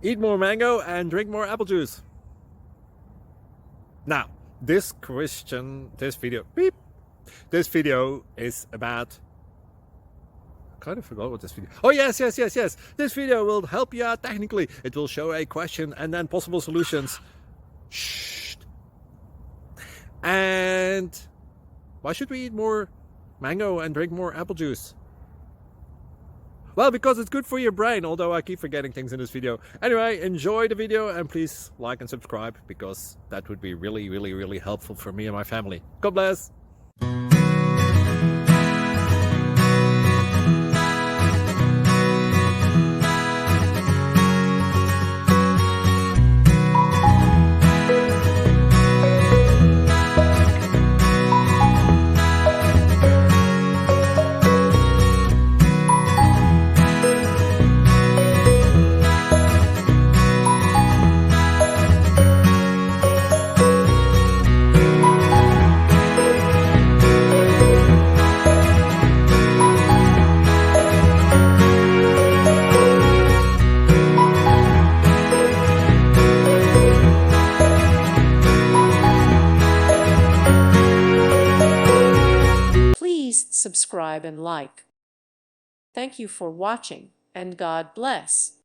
Eat more mango and drink more apple juice. Now, this video is about, I kind of forgot what this video. Oh, yes. This video will help you out technically. It will show a question and then possible solutions. Shh. And why should we eat more mango and drink more apple juice? Well, because it's good for your brain, although I keep forgetting things in this video. Anyway, enjoy the video and please like and subscribe, because that would be really helpful for me and my family. God bless! Please subscribe and like. Thank you for watching, and God bless.